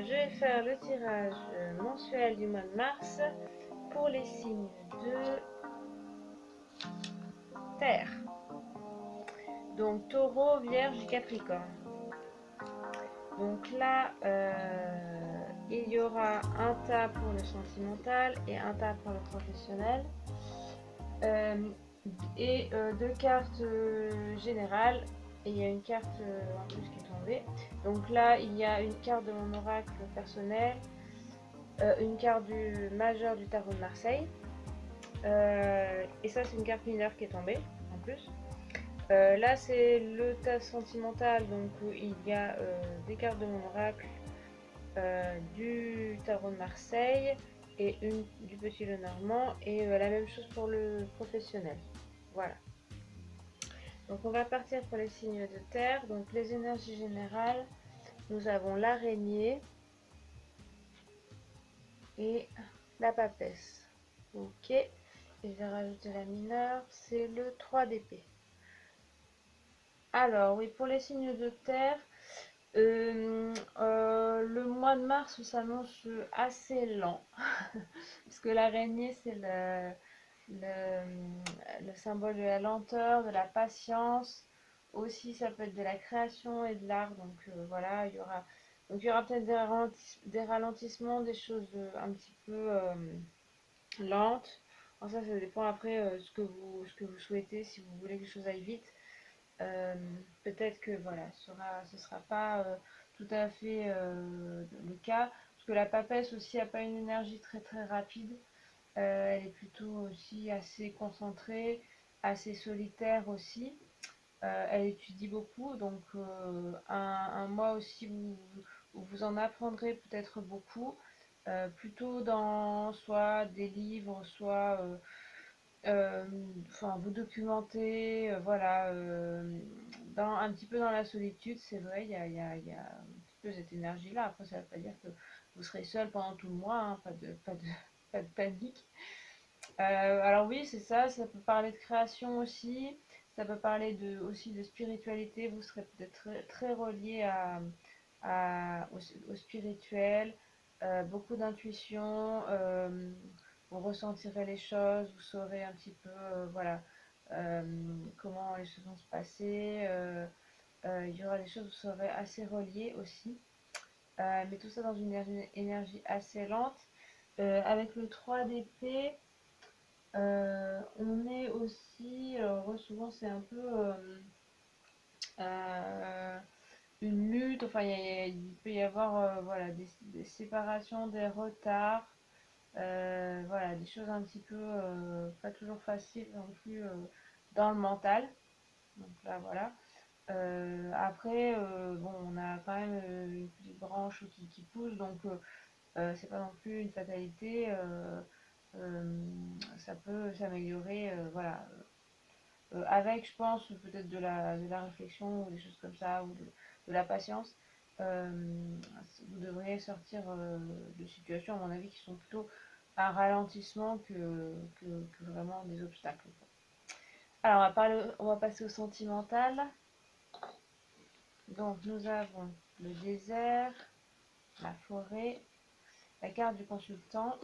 je vais faire le tirage mensuel du mois de mars pour les signes de terre. Donc taureau, vierge et capricorne. Donc là, il y aura un tas pour le sentimental et un tas pour le professionnel. Deux cartes générales. Et il y a une carte en plus qui est tombée. Donc là, il y a une carte de mon oracle personnel, une carte du majeur du tarot de Marseille. Et ça, c'est une carte mineure qui est tombée en plus. Là, c'est le tas sentimental, donc où il y a des cartes de mon oracle, du tarot de Marseille et une du petit Lenormand, et la même chose pour le professionnel. Voilà. Donc, on va partir pour les signes de terre. Donc, les énergies générales, nous avons l'araignée et la papesse. Ok. Et je vais rajouter la mineure, c'est le 3 d'épée. Alors, oui, pour les signes de terre, le mois de mars s'annonce assez lent, parce que l'araignée, c'est le symbole de la lenteur, de la patience. Aussi, ça peut être de la création et de l'art, donc voilà, il y aura peut-être des ralentissements, des choses un petit peu lentes. Alors ça dépend après ce que vous souhaitez, si vous voulez que les choses aillent vite. Euh, Peut-être que voilà, ce sera pas tout à fait le cas, parce que la papesse aussi n'a pas une énergie très très rapide. Elle est plutôt aussi assez concentrée, assez solitaire aussi. Elle étudie beaucoup, donc un mois aussi où vous en apprendrez peut-être beaucoup, plutôt dans soit des livres, soit euh, enfin, vous documenter, voilà, un petit peu dans la solitude, c'est vrai, il y a un petit peu cette énergie-là. Après, ça ne veut pas dire que vous serez seul pendant tout le mois, hein, pas de panique. Alors oui, c'est ça, ça peut parler de création aussi, ça peut parler aussi de spiritualité, vous serez peut-être très, très relié au spirituel, beaucoup d'intuition, vous ressentirez les choses, vous saurez un petit peu, voilà, euh, comment les choses vont se passer, il y aura des choses, vous serez assez relié aussi. Mais tout ça dans une énergie assez lente. Avec le 3 d'épée, on est aussi, alors souvent c'est un peu euh, une lutte, enfin il peut y avoir voilà, des séparations, des retards, voilà, des choses un petit peu pas toujours faciles non plus dans le mental. Donc là voilà. Après, bon, on a quand même une petite branche qui pousse, donc c'est pas non plus une fatalité. Ça peut s'améliorer, voilà. Avec, je pense, peut-être de la réflexion ou des choses comme ça, ou de la patience, euh, vous devriez sortir de situations, à mon avis, qui sont plutôt un ralentissement que vraiment des obstacles. Alors, on va passer au sentimental. Donc, nous avons le désert, la forêt, la carte du consultant,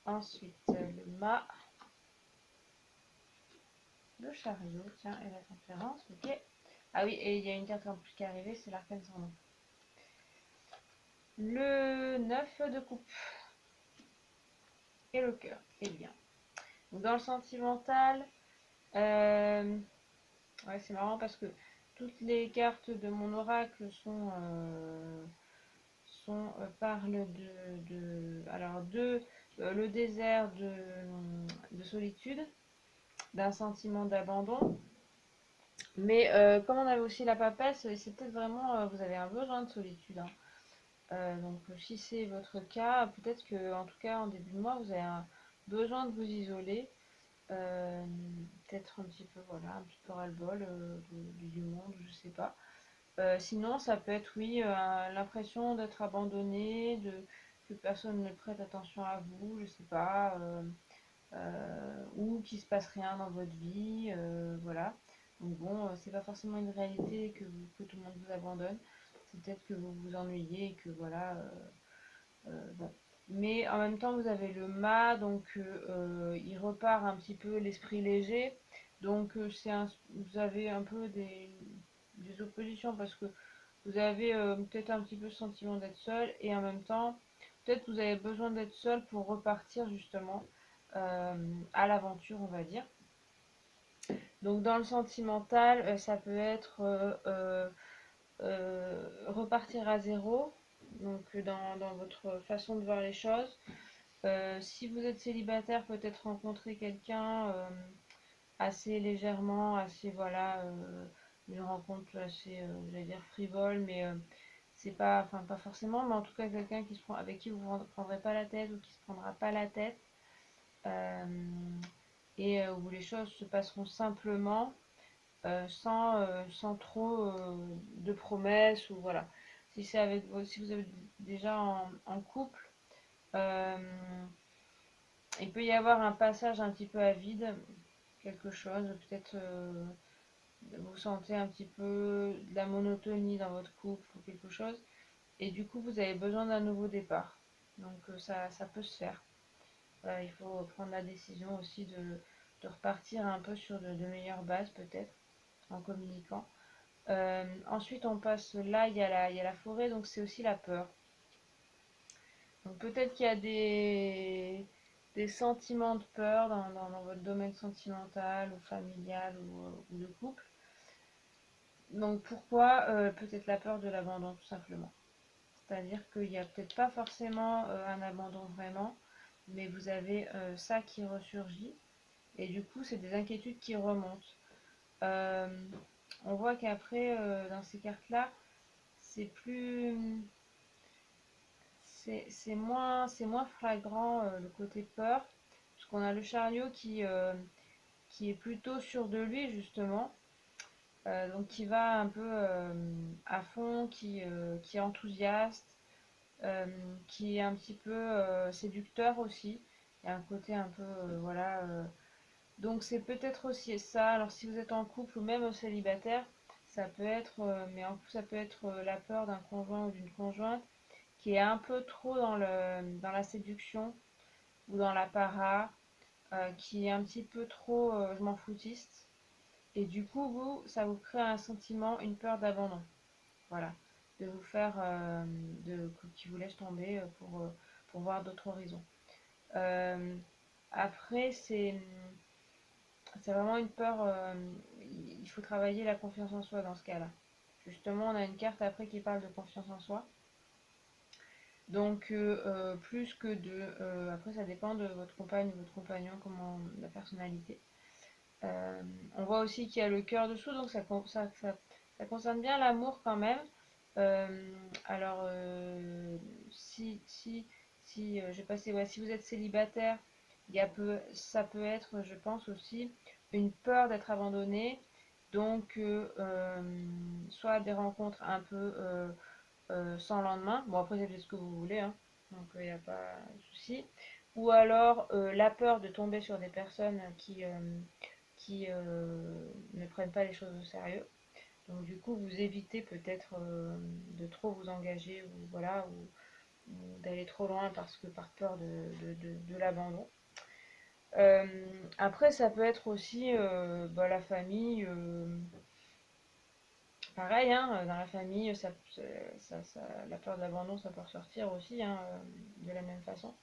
ensuite le mât, le chariot, tiens, et la tempérance, ok. Ah oui, et il y a une carte en plus qui est arrivée, c'est l'arcane sans nom. Le 9 de coupe et le cœur, et bien. Donc dans le sentimental, ouais, c'est marrant parce que toutes les cartes de mon oracle parlent alors le désert de solitude, d'un sentiment d'abandon. Mais comme on avait aussi la papesse, c'est peut-être vraiment, vous avez un besoin de solitude, hein. Donc si c'est votre cas, peut-être que en tout cas en début de mois, vous avez un besoin de vous isoler, euh, peut-être un petit peu, voilà, un petit peu ras-le-bol du monde, je sais pas. Sinon, ça peut être, oui, l'impression d'être abandonné, que personne ne prête attention à vous, je sais pas, ou qu'il se passe rien dans votre vie, voilà. Donc bon, c'est pas forcément une réalité que tout le monde vous abandonne. peut-être que vous vous ennuyez et que voilà, bon. Mais en même temps, vous avez le mât, donc il repart un petit peu l'esprit léger. Donc vous avez un peu des oppositions parce que vous avez peut-être un petit peu le sentiment d'être seul et en même temps, peut-être vous avez besoin d'être seul pour repartir justement à l'aventure, on va dire. Donc dans le sentimental, ça peut être repartir à zéro, donc dans votre façon de voir les choses. Si vous êtes célibataire, peut-être rencontrer quelqu'un assez légèrement, assez voilà, une rencontre assez, j'allais dire frivole, mais c'est pas, enfin pas forcément, mais en tout cas quelqu'un qui se prend, avec qui vous ne prendrez pas la tête ou qui se prendra pas la tête, euh, et où les choses se passeront simplement, sans trop de promesses ou voilà. Si c'est avec vous, si vous êtes déjà en couple, euh, il peut y avoir un passage un petit peu à vide, quelque chose, peut-être vous sentez un petit peu de la monotonie dans votre couple ou quelque chose, et du coup vous avez besoin d'un nouveau départ. Donc ça peut se faire. Voilà, il faut prendre la décision aussi de repartir un peu sur de meilleures bases peut-être en communiquant. Ensuite on passe là, il y a la forêt, donc c'est aussi la peur. Donc peut-être qu'il y a des sentiments de peur dans votre domaine sentimental ou familial ou de couple. Donc pourquoi peut-être la peur de l'abandon tout simplement. C'est-à-dire qu'il n'y a peut-être pas forcément un abandon vraiment, mais vous avez ça qui ressurgit et du coup c'est des inquiétudes qui remontent. Euh, on voit qu'après dans ces cartes-là, c'est plus, c'est moins flagrant le côté peur, puisqu'on a le chariot qui est plutôt sûr de lui justement. Donc qui va un peu à fond, qui est enthousiaste, qui est un petit peu séducteur aussi. Il y a un côté un peu, voilà. Donc c'est peut-être aussi ça. Alors si vous êtes en couple ou même célibataire, ça peut être, mais en plus ça peut être la peur d'un conjoint ou d'une conjointe qui est un peu trop dans la séduction ou dans l'apparat, qui est un petit peu trop je m'en foutiste. Et du coup, ça vous crée un sentiment, une peur d'abandon. Voilà. De vous faire, qui vous laisse tomber pour voir d'autres horizons. Euh, Après, c'est vraiment une peur. Il faut travailler la confiance en soi dans ce cas-là. Justement, on a une carte après qui parle de confiance en soi. Donc, plus que après, ça dépend de votre compagne ou votre compagnon, comment la personnalité. Euh, on voit aussi qu'il y a le cœur dessous, donc ça concerne bien l'amour quand même. Euh, alors, je vais passer, ouais, si vous êtes célibataire, ça peut être, je pense aussi, une peur d'être abandonné. Donc, soit des rencontres un peu sans lendemain. Bon, après, c'est ce que vous voulez, hein, donc il n'y a pas de souci. Ou alors la peur de tomber sur des personnes qui ne prennent pas les choses au sérieux. Donc du coup, vous évitez peut-être de trop vous engager ou voilà ou d'aller trop loin parce que par peur de l'abandon. Après, ça peut être aussi la famille. Pareil, hein, dans la famille, la peur de l'abandon, ça peut ressortir aussi hein, de la même façon.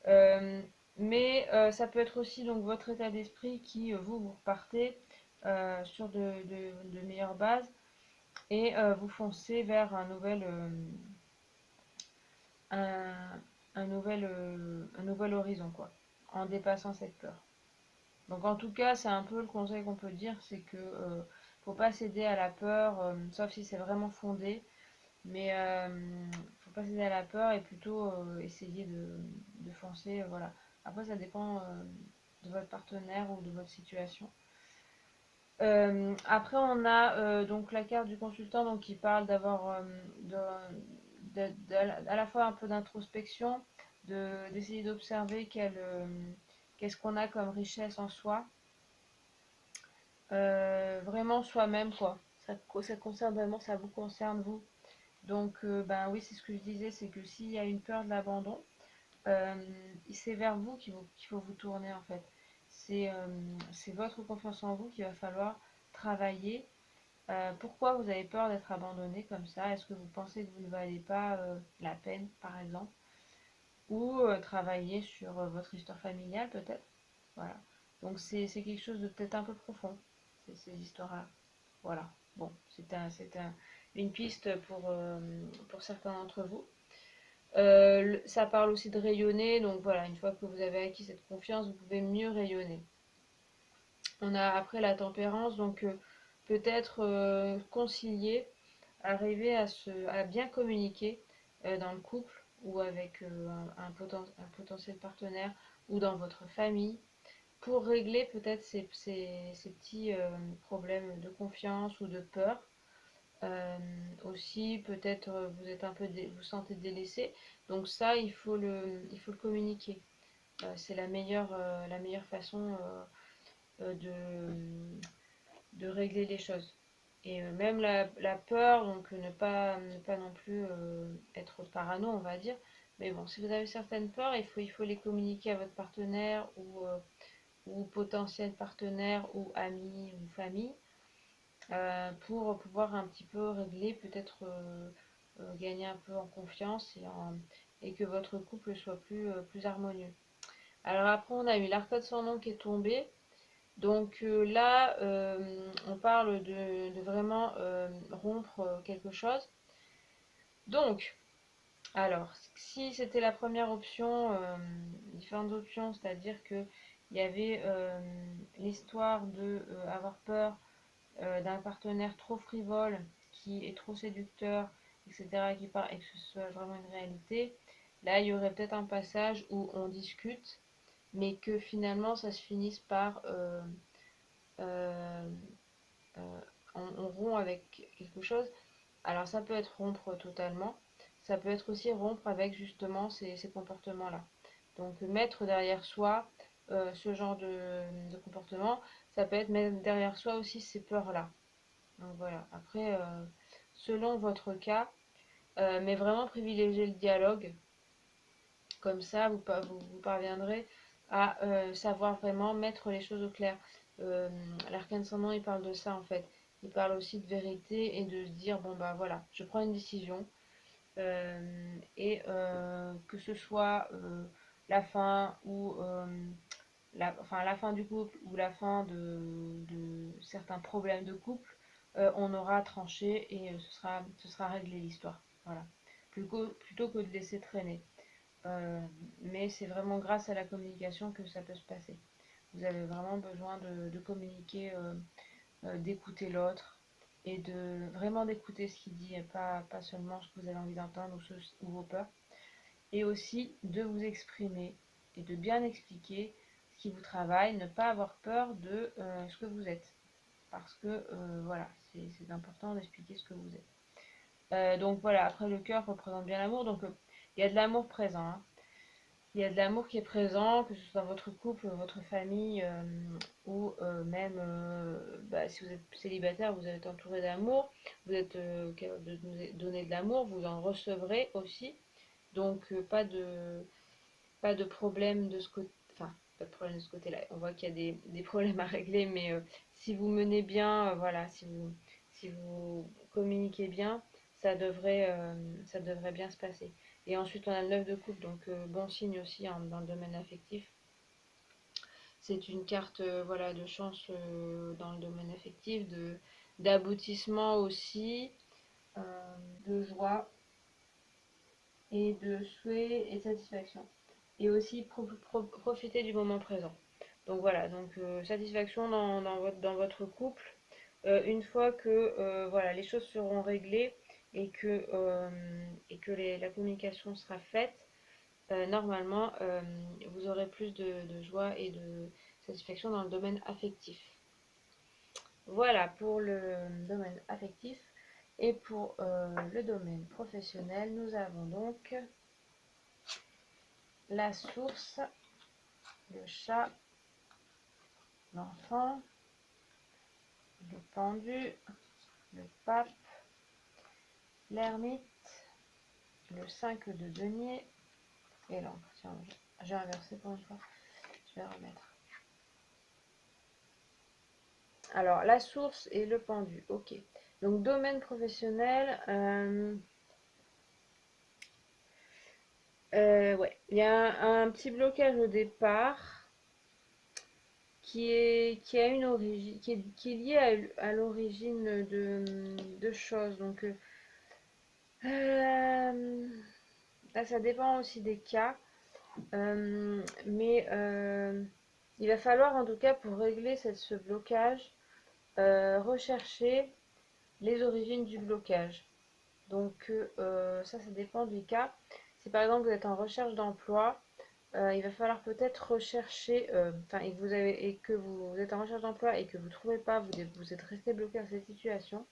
Euh, mais ça peut être aussi donc votre état d'esprit qui, vous repartez sur de meilleures bases et vous foncez vers un, un nouvel horizon, quoi, en dépassant cette peur. Donc en tout cas, c'est un peu le conseil qu'on peut dire, c'est que faut pas céder à la peur, sauf si c'est vraiment fondé, mais faut pas céder à la peur et plutôt essayer de foncer, voilà. Après, ça dépend de votre partenaire ou de votre situation. Après, on a donc la carte du consultant donc, qui parle d'avoir à la fois un peu d'introspection, d'essayer d'observer qu'est-ce qu'on a comme richesse en soi. Vraiment soi-même, quoi. Ça concerne vraiment, ça vous concerne vous. Donc, ben oui, c'est ce que je disais, c'est que s'il y a une peur de l'abandon, euh, c'est vers vous qu'il faut vous tourner en fait. C'est votre confiance en vous qu'il va falloir travailler. Pourquoi vous avez peur d'être abandonné comme ça? Est-ce que vous pensez que vous ne valez pas la peine, par exemple? Ou travailler sur votre histoire familiale peut-être? Voilà. Donc c'est quelque chose de peut-être un peu profond, ces histoires-là. Voilà. Bon, une piste pour certains d'entre vous. Ça parle aussi de rayonner, donc voilà, une fois que vous avez acquis cette confiance, vous pouvez mieux rayonner. On a après la tempérance, donc peut-être concilier, arriver à bien communiquer dans le couple ou avec un potentiel partenaire ou dans votre famille pour régler peut-être ces petits problèmes de confiance ou de peur. Euh, Aussi, peut-être vous êtes vous sentez délaissé. Donc ça, il faut le communiquer. C'est la meilleure façon de régler les choses. Et même la peur, donc ne pas non plus être parano, on va dire. Mais bon, si vous avez certaines peurs, il faut les communiquer à votre partenaire ou potentiel partenaire ou ami ou famille pour pouvoir un petit peu régler, peut-être gagner un peu en confiance et que votre couple soit plus harmonieux. Alors après, on a eu l'arcade sans nom qui est tombé. Donc là, on parle de vraiment rompre quelque chose. Donc, alors, si c'était la première option, différentes options, c'est-à-dire que il y avait l'histoire de avoir peur d'un partenaire trop frivole, qui est trop séducteur, etc., et que ce soit vraiment une réalité, là, il y aurait peut-être un passage où on discute, mais que finalement, ça se finisse par euh, euh, on rompt avec quelque chose. Alors ça peut être rompre totalement, ça peut être aussi rompre avec justement ces comportements-là. Donc mettre derrière soi ce genre de comportement, ça peut être mettre derrière soi aussi ces peurs-là. Donc voilà, après, selon votre cas, mais vraiment privilégier le dialogue, comme ça vous parviendrez à savoir vraiment mettre les choses au clair. Euh, L'arcane sans nom, il parle de ça en fait. Il parle aussi de vérité et de se dire, bon bah voilà, je prends une décision et que ce soit la fin ou enfin, la fin du couple ou la fin de certains problèmes de couple, on aura tranché et ce sera réglé l'histoire. Voilà. Plutôt que de laisser traîner. Euh, mais c'est vraiment grâce à la communication que ça peut se passer. Vous avez vraiment besoin de communiquer, d'écouter l'autre et de vraiment d'écouter ce qu'il dit et pas seulement ce que vous avez envie d'entendre ou vos peurs. Et aussi de vous exprimer et de bien expliquer ce qui vous travaille, ne pas avoir peur de ce que vous êtes. Parce que voilà, c'est important d'expliquer ce que vous êtes. Donc voilà, après le cœur représente bien l'amour, donc il y a de l'amour présent, hein. Il y a de l'amour qui est présent, que ce soit dans votre couple, votre famille, ou même bah, si vous êtes célibataire, vous êtes entouré d'amour, vous êtes capable de donner de l'amour, vous en recevrez aussi. Donc pas de problème de ce côté, enfin pas de problème de ce côté-là. On voit qu'il y a des problèmes à régler, mais si vous menez bien, voilà, si vous communiquez bien, ça devrait bien se passer. Et ensuite, on a le 9 de coupe, donc bon signe aussi hein, dans le domaine affectif. C'est une carte voilà, de chance dans le domaine affectif, d'aboutissement aussi, de joie et de souhait et de satisfaction. Et aussi profiter du moment présent. Donc voilà, donc satisfaction dans votre couple. Une fois que voilà, les choses seront réglées et que la communication sera faite, normalement, vous aurez plus de joie et de satisfaction dans le domaine affectif. Voilà pour le domaine affectif. Et pour le domaine professionnel, nous avons donc la source, le chat, l'enfant, le pendu, le pape, l'ermite le 5 de denier et l'encre. Tiens, j'ai inversé pour une fois. Je vais remettre. Alors, la source et le pendu. Ok. Donc, domaine professionnel. Ouais. Il y a un petit blocage au départ qui a une origine, qui est lié à l'origine de choses. Donc, là, ça dépend aussi des cas. Mais il va falloir, en tout cas, pour régler ce blocage, rechercher les origines du blocage. Donc, ça dépend du cas. Si par exemple vous êtes en recherche d'emploi, il va falloir peut-être rechercher, enfin, et que vous êtes en recherche d'emploi et que vous ne trouvez pas, vous êtes resté bloqué dans cette situation,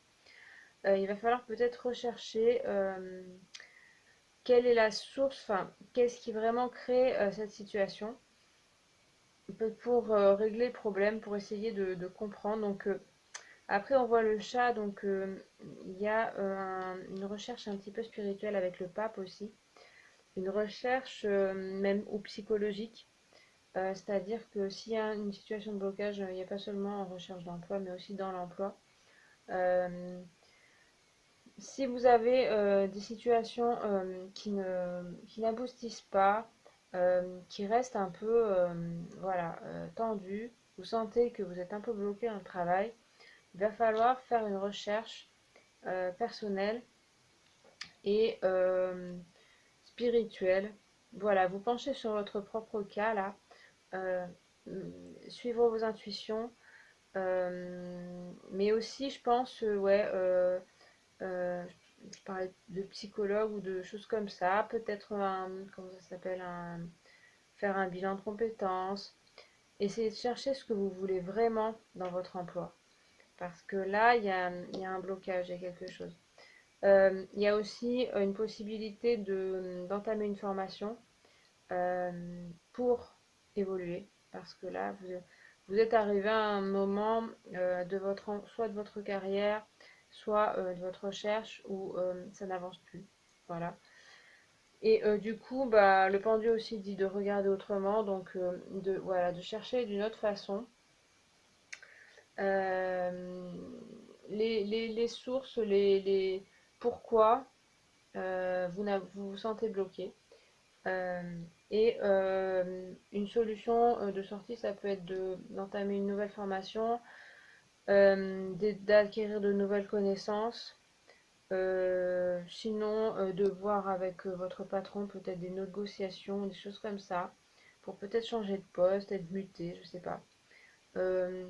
il va falloir peut-être rechercher quelle est la source, enfin, qu'est-ce qui vraiment crée cette situation pour régler le problème, pour essayer de comprendre. Donc, après, on voit le chat, donc il y a une recherche un petit peu spirituelle avec le pape aussi, une recherche même ou psychologique. C'est-à-dire que s'il y a une situation de blocage, il n'y a pas seulement en recherche d'emploi, mais aussi dans l'emploi. Euh, Si vous avez des situations qui n'aboutissent pas, qui restent un peu voilà, tendues, vous sentez que vous êtes un peu bloqué dans le travail, il va falloir faire une recherche personnelle et spirituelle. Voilà, vous penchez sur votre propre cas là, euh, suivre vos intuitions, mais aussi, je pense, ouais, euh, je parlais de psychologue ou de choses comme ça, peut-être comment ça s'appelle, faire un bilan de compétences, essayer de chercher ce que vous voulez vraiment dans votre emploi. Parce que là, il y a un blocage, il y a quelque chose. Il y a aussi une possibilité d'entamer une formation pour évoluer. Parce que là, vous êtes arrivé à un moment soit de votre carrière, soit de votre recherche où ça n'avance plus. Voilà. Et du coup, bah, le pendu aussi dit de regarder autrement, donc voilà, de chercher d'une autre façon. Euh, les sources, pourquoi vous vous sentez bloqué. Euh, et une solution de sortie, ça peut être d'entamer une nouvelle formation, d'acquérir de nouvelles connaissances, sinon de voir avec votre patron peut-être des négociations, des choses comme ça, pour peut-être changer de poste, être muté, je sais pas.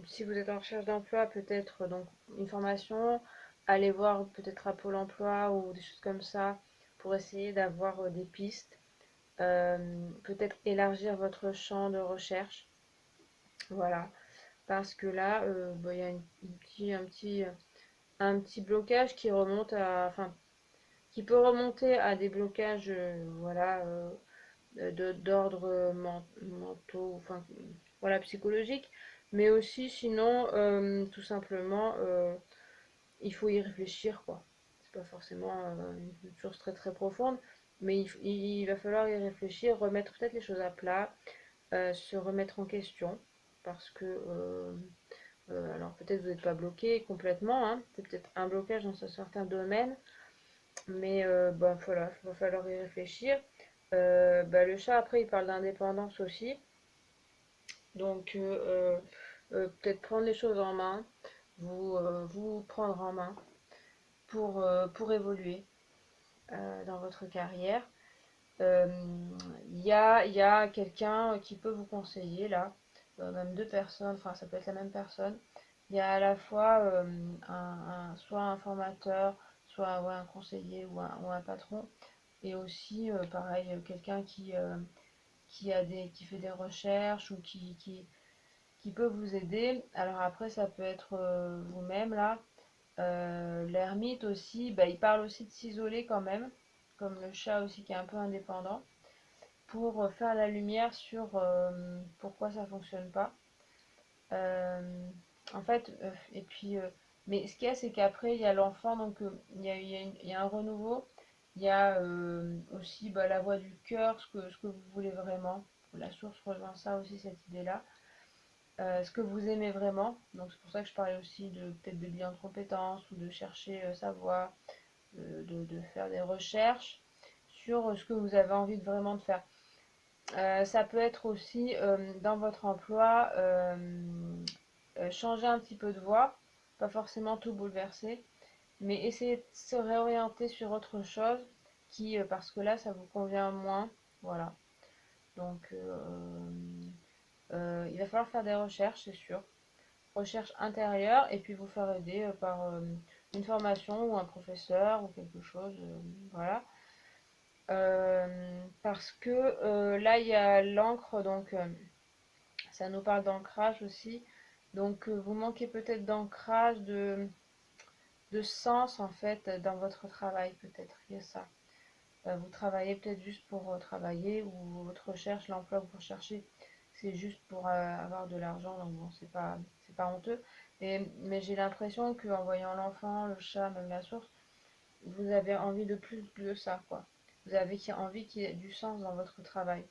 Si vous êtes en recherche d'emploi, peut-être donc une formation, aller voir peut-être à Pôle emploi ou des choses comme ça pour essayer d'avoir des pistes. Peut-être élargir votre champ de recherche. Voilà. Parce que là, bah, il y a un petit blocage qui remonte à, enfin, qui peut remonter à des blocages, voilà, d'ordre mentaux, enfin, voilà, psychologique, mais aussi sinon, tout simplement, il faut y réfléchir, quoi. C'est pas forcément une chose très très profonde, mais il va falloir y réfléchir, remettre peut-être les choses à plat, se remettre en question, parce que alors peut-être vous n'êtes pas bloqué complètement, hein, c'est peut-être un blocage dans un certain domaine, mais bah, voilà, il va falloir y réfléchir. Bah, le chat, après, il parle d'indépendance aussi, donc peut-être prendre les choses en main, vous prendre en main pour évoluer dans votre carrière. Euh, il y a quelqu'un qui peut vous conseiller là, même deux personnes, enfin ça peut être la même personne. Il y a à la fois soit un formateur, soit ouais, un conseiller ou un patron, et aussi pareil quelqu'un qui fait des recherches ou qui peut vous aider. Alors après ça peut être vous-même là. L'ermite aussi, bah, il parle aussi de s'isoler quand même, comme le chat aussi qui est un peu indépendant pour faire la lumière sur pourquoi ça fonctionne pas. Euh, en fait, et puis, mais ce qu'il y a, c'est qu'après, il y a l'enfant, donc il y a un renouveau. Il y a aussi bah, la voix du cœur, ce que vous voulez vraiment. La source rejoint ça aussi, cette idée-là. Ce que vous aimez vraiment. Donc c'est pour ça que je parlais aussi de peut-être de bilan de compétences ou de chercher sa voix, de faire des recherches sur ce que vous avez envie de vraiment de faire. Ça peut être aussi dans votre emploi changer un petit peu de voie, pas forcément tout bouleverser, mais essayer de se réorienter sur autre chose qui, parce que là, ça vous convient moins. Voilà. Donc, il va falloir faire des recherches, c'est sûr. Recherche intérieure, et puis vous faire aider par une formation ou un professeur ou quelque chose. Voilà. Parce que là, il y a l'encre, donc ça nous parle d'ancrage aussi. Donc, vous manquez peut-être d'ancrage, de sens en fait dans votre travail, peut-être. Il y a ça. Vous travaillez peut-être juste pour travailler, ou votre recherche, l'emploi que vous recherchez, c'est juste pour avoir de l'argent. Donc bon, c'est pas honteux. Mais j'ai l'impression qu'en voyant l'enfant, le chat, même la source, vous avez envie de plus de ça, quoi. Vous avez envie qu'il y ait du sens dans votre travail.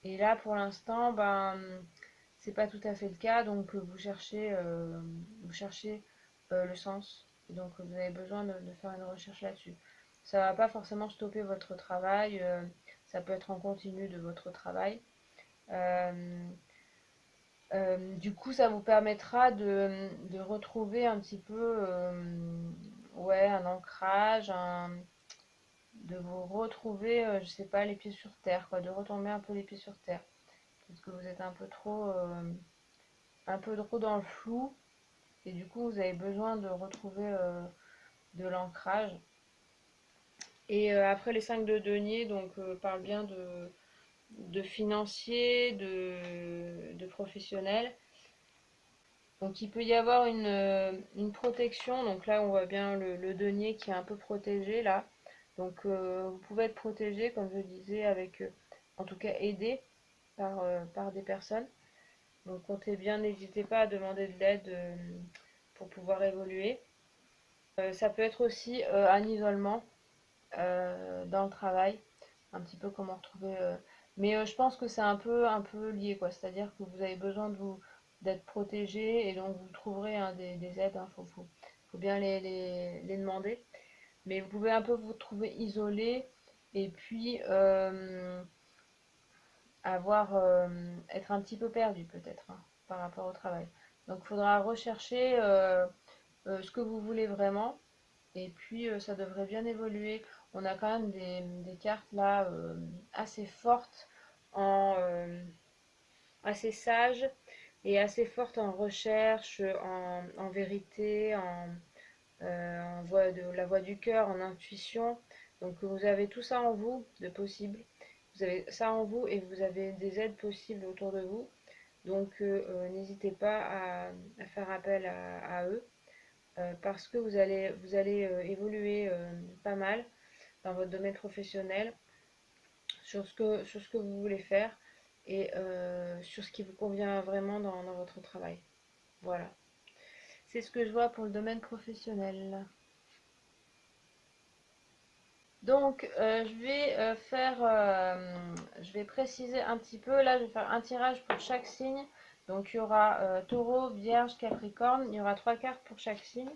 Et là, pour l'instant, ben, c'est pas tout à fait le cas. Donc vous cherchez le sens. Et donc vous avez besoin de faire une recherche là-dessus. Ça va pas forcément stopper votre travail. Ça peut être en continu de votre travail. Euh, du coup, ça vous permettra de retrouver un petit peu, ouais, un ancrage, de vous retrouver, je sais pas, les pieds sur terre, quoi, de retomber un peu les pieds sur terre. Parce que vous êtes un peu trop dans le flou, et du coup, vous avez besoin de retrouver de l'ancrage. Et après, les 5 de denier, donc, parle bien de financier, de professionnel. Donc il peut y avoir une protection. Donc là, on voit bien le denier qui est un peu protégé là. Donc vous pouvez être protégé, comme je disais, avec, en tout cas aidé par des personnes. Donc comptez bien, n'hésitez pas à demander de l'aide pour pouvoir évoluer. Ça peut être aussi un isolement dans le travail, un petit peu comment retrouver. Mais je pense que c'est un peu lié, quoi. C'est-à-dire que vous avez besoin d'être protégé, et donc vous trouverez hein, des aides. Il faut bien les demander. Mais vous pouvez un peu vous trouver isolé, et puis être un petit peu perdu peut-être hein, par rapport au travail. Donc il faudra rechercher ce que vous voulez vraiment. Et puis ça devrait bien évoluer. On a quand même des cartes là assez fortes, assez sages et assez fortes en recherche, en vérité, en voix de la voix du cœur, en intuition. Donc vous avez tout ça en vous de possible. Vous avez ça en vous, et vous avez des aides possibles autour de vous. Donc n'hésitez pas à faire appel à eux. Parce que vous allez évoluer pas mal dans votre domaine professionnel sur ce que vous voulez faire, et sur ce qui vous convient vraiment dans votre travail. Voilà. C'est ce que je vois pour le domaine professionnel. Donc, je vais préciser un petit peu. Là, je vais faire un tirage pour chaque signe. Donc, il y aura Taureau, Vierge, Capricorne. Il y aura 3 cartes pour chaque signe,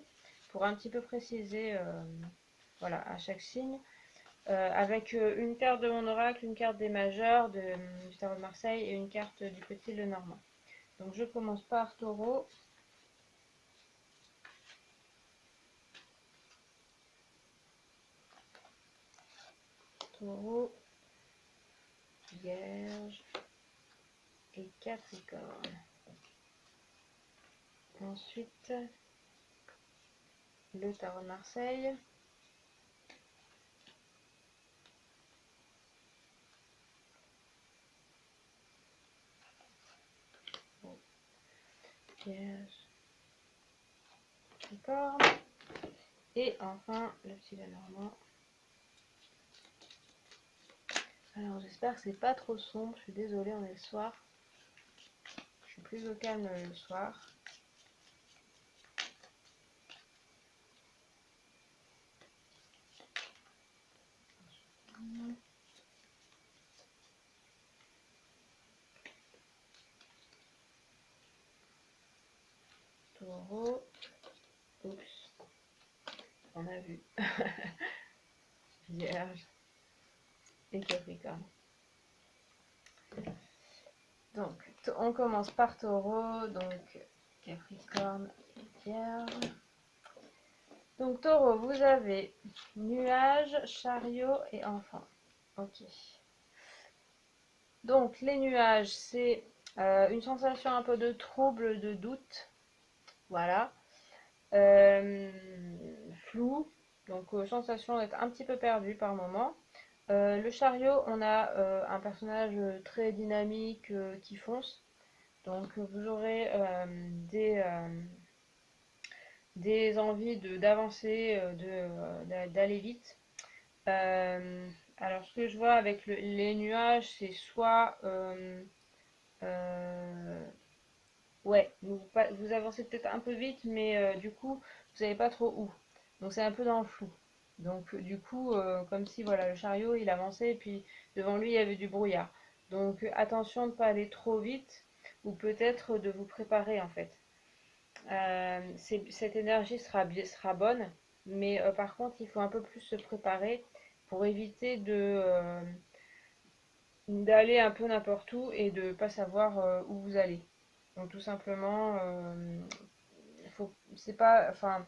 pour un petit peu préciser, voilà, à chaque signe. Avec une carte de mon oracle, une carte des majeurs du tarot de Marseille, et une carte du petit Lenormand. Donc, je commence par Taureau. Taureau, Vierge et Capricorne. Ensuite, le tarot de Marseille. Vierge, Capricorne. Et enfin, le petit Lenormand. Alors, j'espère que c'est pas trop sombre. Je suis désolée, on est le soir. Je suis plus au calme le soir. Taureau. Oups, on a vu. Vierge et Capricorne. Donc, on commence par Taureau, donc Capricorne, Vierge. Donc, Taureau, vous avez nuages, chariot et enfant. Ok. Donc, les nuages, c'est une sensation un peu de trouble, de doute. Voilà. Euh, Flou. Donc, sensation d'être un petit peu perdu par moment. Le chariot, on a un personnage très dynamique qui fonce. Donc vous aurez des envies d'avancer, d'aller vite. Euh, alors ce que je vois avec les nuages, c'est soit euh, ouais, vous avancez peut-être un peu vite, mais du coup, vous savez pas trop où. Donc c'est un peu dans le flou. Donc du coup, comme si voilà, le chariot il avançait et puis devant lui il y avait du brouillard. Donc attention de ne pas aller trop vite ou peut-être de vous préparer en fait. Cette énergie sera bonne, mais par contre il faut un peu plus se préparer pour éviter d'aller un peu n'importe où et de pas savoir où vous allez. Donc tout simplement, c'est pas, enfin,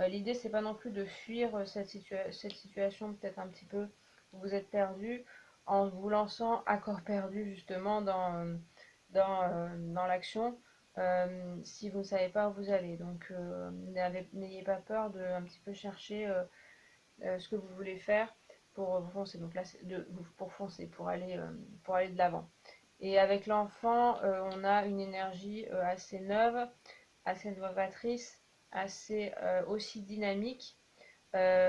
l'idée c'est pas non plus de fuir cette situation peut-être un petit peu où vous êtes perdu en vous lançant à corps perdu justement dans l'action si vous ne savez pas où vous allez. Donc n'ayez pas peur de un petit peu chercher ce que vous voulez faire pour foncer. Donc là, pour foncer, pour aller de l'avant. Et avec l'enfant, on a une énergie assez neuve, assez novatrice, assez aussi dynamique.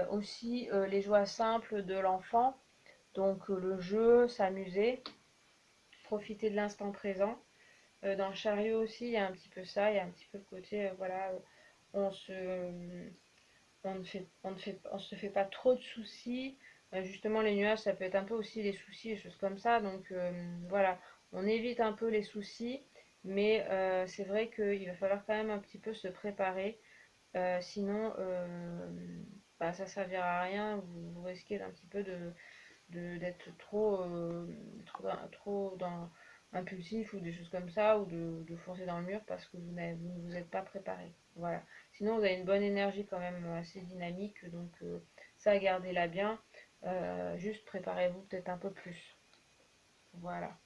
Aussi les joies simples de l'enfant, donc le jeu, s'amuser, profiter de l'instant présent. Dans le chariot aussi, il y a un petit peu ça, il y a un petit peu le côté, voilà, on se, on se fait pas trop de soucis. Justement, les nuages, ça peut être un peu aussi les soucis, des choses comme ça. Donc voilà, on évite un peu les soucis, mais c'est vrai qu'il va falloir quand même un petit peu se préparer. Sinon, bah, ça servira à rien. Vous risquez d'un petit peu d'être trop impulsif ou des choses comme ça, ou de foncer dans le mur parce que vous ne vous êtes pas préparé. Voilà. Sinon, vous avez une bonne énergie quand même assez dynamique, donc ça, gardez-la bien. Juste préparez-vous peut-être un peu plus. Voilà.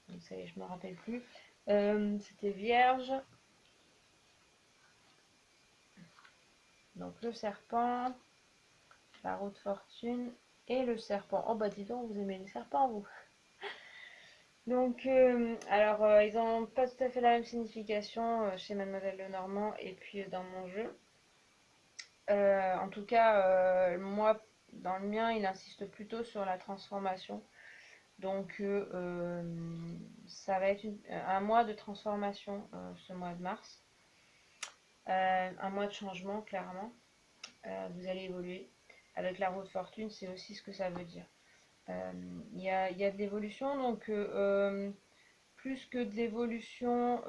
Donc ça y est, je me rappelle plus. C'était Vierge, donc le serpent, la roue de fortune et le serpent. Oh bah dis donc, vous aimez les serpents, vous. Donc, alors, ils n'ont pas tout à fait la même signification chez Mademoiselle Lenormand et puis dans mon jeu. En tout cas, moi, dans le mien, il insiste plutôt sur la transformation. Donc, ça va être un mois de transformation ce mois de mars. Un mois de changement, clairement. Vous allez évoluer. Avec la roue de fortune, c'est aussi ce que ça veut dire. Il y a de l'évolution, donc plus que de l'évolution,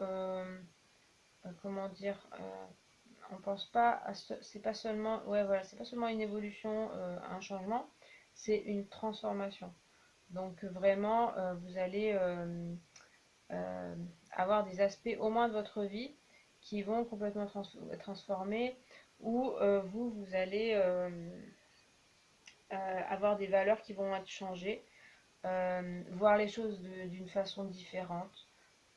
comment dire, on pense pas à c'est pas seulement, ouais voilà, c'est pas seulement une évolution, un changement, c'est une transformation. Donc vraiment, vous allez euh, avoir des aspects au moins de votre vie qui vont complètement transformer, où vous allez avoir des valeurs qui vont être changées, voir les choses d'une façon différente,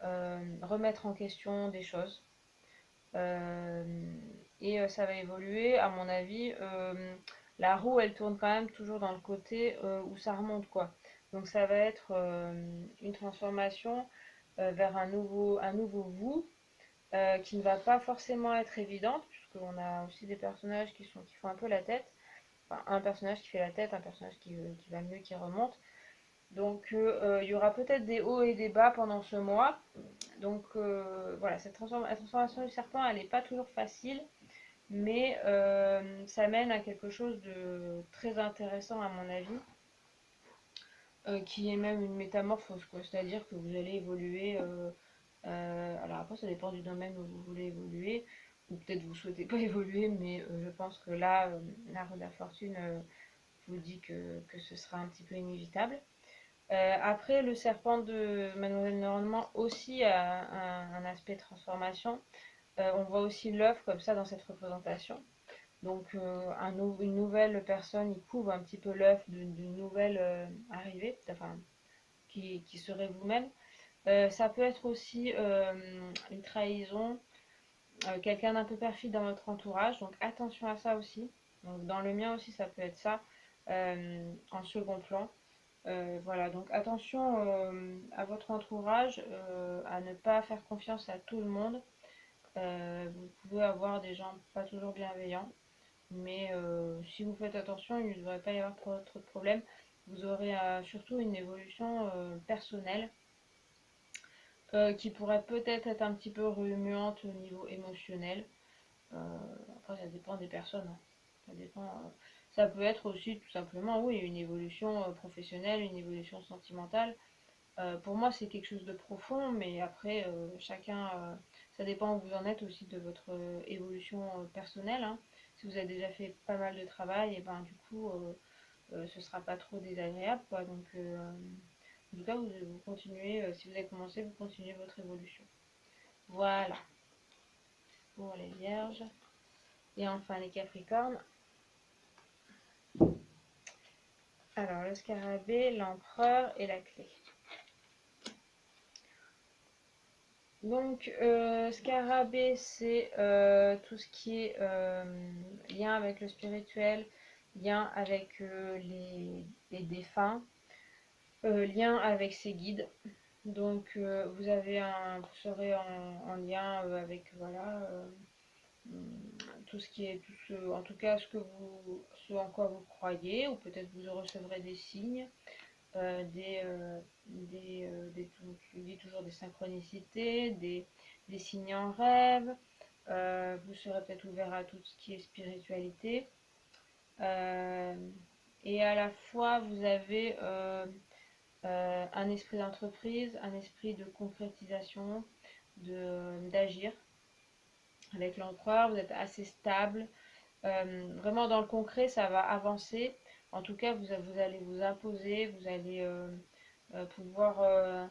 remettre en question des choses. Et ça va évoluer, à mon avis. La roue, elle tourne quand même toujours dans le côté où ça remonte, quoi. Donc ça va être une transformation vers un nouveau vous qui ne va pas forcément être évidente, puisqu'on a aussi des personnages qui font un peu la tête. Enfin, un personnage qui fait la tête, un personnage qui va mieux, qui remonte. Donc il y aura peut-être des hauts et des bas pendant ce mois. Donc voilà, la transformation du serpent, elle n'est pas toujours facile, mais ça mène à quelque chose de très intéressant à mon avis, qui est même une métamorphose, quoi. C'est-à-dire que vous allez évoluer Alors après, ça dépend du domaine où vous voulez évoluer, ou peut-être vous souhaitez pas évoluer, mais je pense que là, la roue de la fortune vous dit que ce sera un petit peu inévitable. Après, le serpent de Mademoiselle Normand aussi a un aspect transformation. On voit aussi l'œuf comme ça dans cette représentation. Donc une nouvelle personne, il couvre un petit peu l'œuf d'une nouvelle arrivée, enfin qui serait vous-même. Ça peut être aussi une trahison, quelqu'un d'un peu perfide dans votre entourage, donc attention à ça aussi. Donc dans le mien aussi, ça peut être ça, en second plan. Voilà, donc attention à votre entourage, à ne pas faire confiance à tout le monde. Vous pouvez avoir des gens pas toujours bienveillants, mais si vous faites attention, il ne devrait pas y avoir trop de problèmes. Vous aurez surtout une évolution personnelle qui pourrait peut-être être un petit peu remuante au niveau émotionnel. Après, ça dépend des personnes, hein. Ça dépend. Ça peut être aussi tout simplement, oui, une évolution professionnelle, une évolution sentimentale. Pour moi, c'est quelque chose de profond, mais après, chacun, ça dépend où vous en êtes aussi de votre évolution personnelle, hein. Si vous avez déjà fait pas mal de travail, et ben du coup, ce sera pas trop désagréable, quoi. Donc, en tout cas, vous continuez, si vous avez commencé, vous continuez votre évolution. Voilà, pour les vierges. Et enfin, les capricornes. Alors, le scarabée, l'empereur et la clé. Donc, scarabée, c'est tout ce qui est lien avec le spirituel, lien avec les défunts, lien avec ses guides. Donc, vous serez en lien avec, voilà, tout ce qui est, en tout cas, ce en quoi vous croyez, ou peut-être vous recevrez des signes, il dit toujours des synchronicités, des signes en rêve. Vous serez peut-être ouvert à tout ce qui est spiritualité. Euh, et à la fois, vous avez un esprit d'entreprise, un esprit de concrétisation, d'agir. Avec l'empereur, vous êtes assez stable. Vraiment dans le concret, ça va avancer. En tout cas, vous allez vous imposer, vous allez pouvoir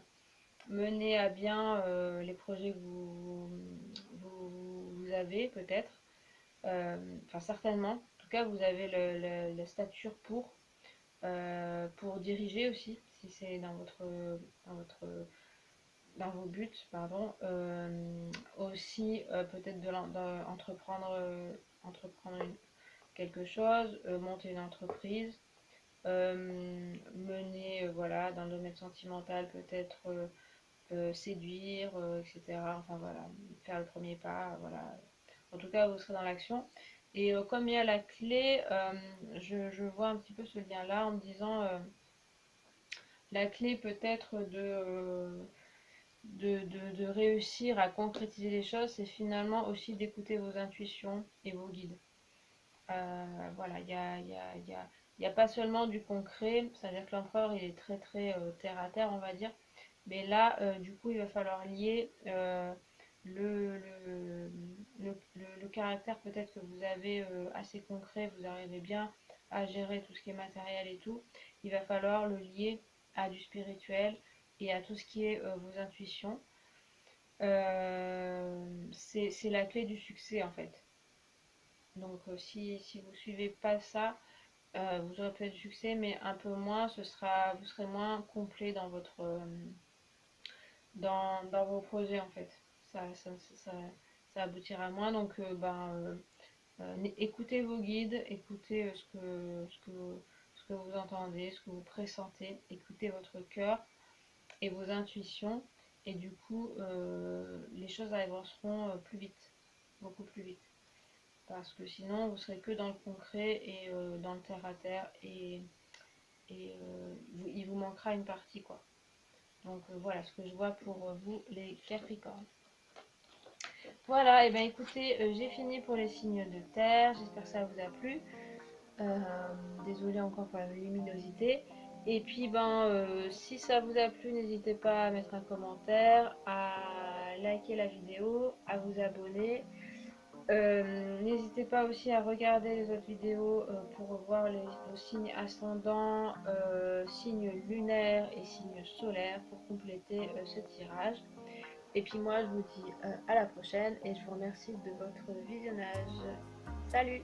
mener à bien les projets que vous avez peut-être. Enfin, certainement. En tout cas, vous avez la stature pour diriger aussi, si c'est dans votre dans vos buts, pardon. Aussi, peut-être d'entreprendre entreprendre quelque chose, monter une entreprise, mener, voilà, dans le domaine sentimental, peut-être séduire, etc. Enfin voilà, faire le premier pas, voilà. En tout cas, vous serez dans l'action. Et comme il y a la clé, je vois un petit peu ce lien-là en me disant la clé peut-être de réussir à concrétiser les choses, c'est finalement aussi d'écouter vos intuitions et vos guides. Voilà, il y a pas seulement du concret, c'est-à-dire que l'empereur il est très très terre à terre, on va dire, mais là, du coup, il va falloir lier le, le, le caractère peut-être que vous avez assez concret, vous arrivez bien à gérer tout ce qui est matériel et tout, il va falloir le lier à du spirituel et à tout ce qui est vos intuitions. C'est la clé du succès en fait. Donc si vous suivez pas ça, vous aurez peut-être du succès, mais un peu moins, vous serez moins complet dans dans vos projets en fait. Ça aboutira moins. Donc écoutez vos guides, écoutez ce que vous entendez, ce que vous pressentez, écoutez votre cœur et vos intuitions. Et du coup, les choses avanceront plus vite, beaucoup plus vite. Parce que sinon, vous serez que dans le concret et dans le terre à terre et il vous manquera une partie quoi. Donc voilà ce que je vois pour vous les Capricornes. Voilà, et bien écoutez, j'ai fini pour les signes de terre, j'espère que ça vous a plu. Euh, Désolée encore pour la luminosité. Et puis si ça vous a plu, n'hésitez pas à mettre un commentaire, à liker la vidéo, à vous abonner. N'hésitez pas aussi à regarder les autres vidéos pour voir vos signes ascendants, signes lunaires et signes solaires pour compléter ce tirage. Et puis moi, je vous dis à la prochaine et je vous remercie de votre visionnage. Salut!